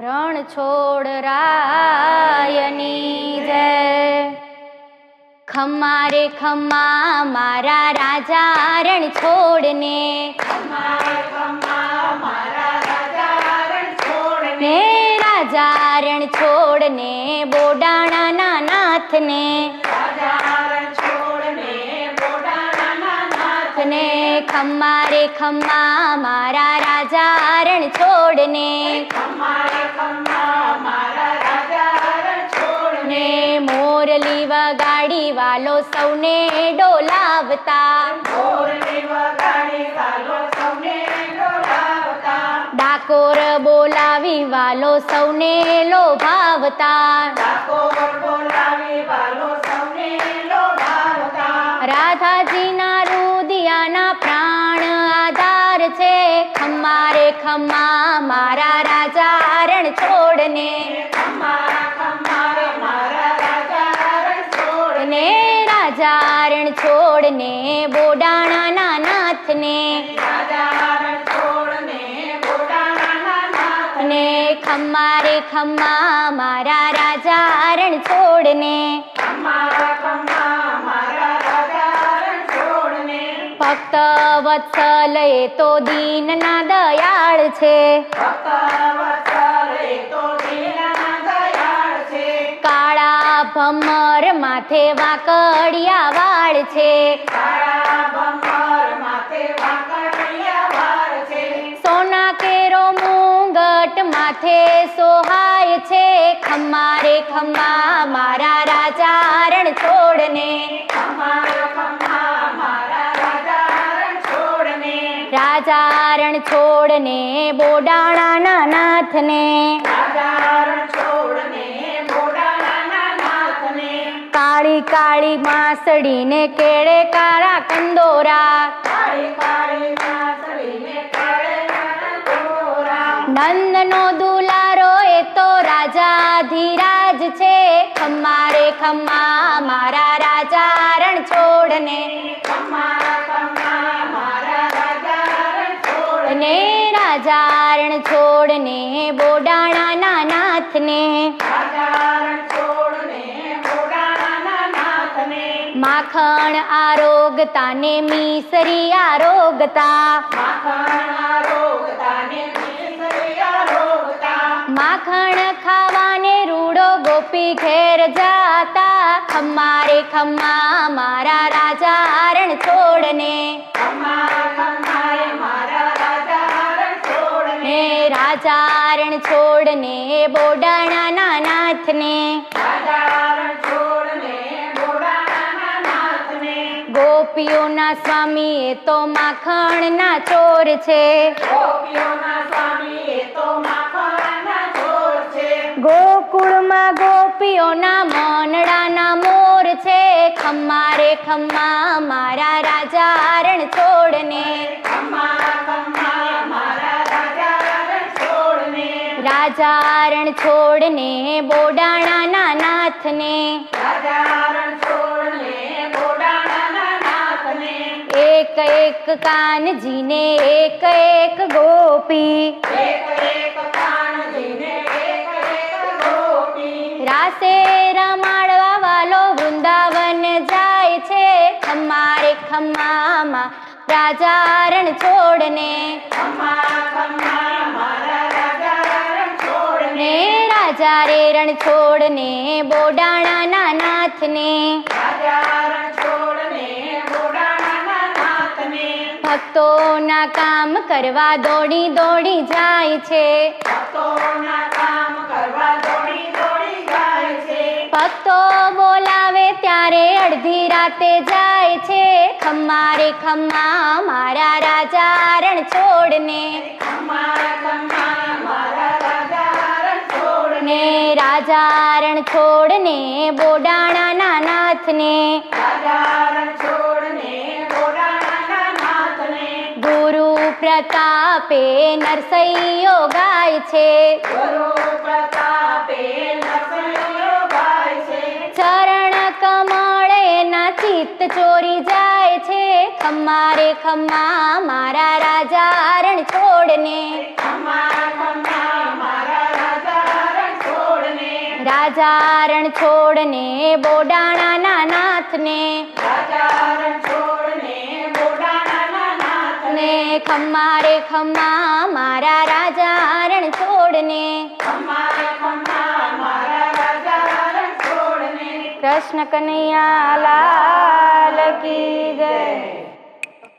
રણ છોડ રાયની જય। ખમ્મા રે ખમ્મા મારા રાજા રણ છોડને, ને રાજા રણ છોડને બોડાણાના નાથને, ને ખમ્મા રે ખમ્મા મારા રાજા રણ છોડને, ને મોરલી વગાડી વાલો સૌને ડોલાવતા, ડાકોર બોલાવી વાલો સૌને લોભાવતા, રાધાજીના રુદિયાના પ્રાણ આધાર છે। ખમ્મા રે ખમ્મા મારા રાજા રણ છોડને, ને રાજા રણ છોડને બોડાણાના નાથને, ને ખમ્મા રે ખમ્મા મારા રાજા રણ છોડને, ભક્ત વત્સલ એ તો દીનના દયાળ છે। કાળા ભમર માથે વાકડિયા વાળ છે, સોના કેરો મુંગટ માથે સોહાય છે। ખમ્મા રે ખમ્મા મારા રાજા રણ છોડને, રાજા રણ છોડને બોડાણાના નાથને, કાળી કાળી માસડીને કેળે કાળા કંદોરા, નંદનો દુલારો એ તો રાજાધિરાજ છે। ખમ્મા રે ખમ્મા મારા રાજા રણ છોડને, ને રાજા રણ છોડને બોડાણાના નાથને, માખણ આરોગતા ને મીસરી આરોગતા, માખણ ખાવાને રૂડો ગોપી ઘેર જાતા। ખમ્મા રે ખમ્મા મારા રાજા રણ છોડને, ને રાજા રણ છોડને બોડાણાના નાથને, ગોપીઓના સ્વામી એ તો માખણના ચોર છે। ગોકુળમાં ગોપીઓના મોનડાના મોર છે। ખમ્મા રે ખમ્મા મારા રાજા રણ છોડને, રાજા રણ છોડને બોડાણાના નાથને, એક એક કાનજીને એક એક ગોપી, રાસે રમાડવા વાલો વૃંદાવન જાય છે। ખમ્મા રે ખમ્મા રાજા રણ છોડને, ને રાજા રે રણ છોડને બોડાણાના નાથને, ભક્તોના કામ કરવા દોડી દોડી જાય છે। ભક્તો બોલાવે ત્યારે અડધી રાતે જાય છે। ખમ્મા રે ખમ્મા મારા રાજા રણ છોડને, ને રાજા રણ છોડને બોડાણાના નાથને, ગુરુ પ્રતાપે નરસૈયો ગાય છે। ચરણ કમળ એના ચિત્ત ચોરી જાય છે। ખમ્મા રે ખમ્મા મારા રાજા રણ છોડને, ખમ્મા ખમ્મા મારા રાજા રાજા રણ છોડને બોડાણાના નાથને ને ખમ્મા રે ખમ્મા મારા રાજા રણ છોડને કૃષ્ણ કનૈયા લાલ કી જય.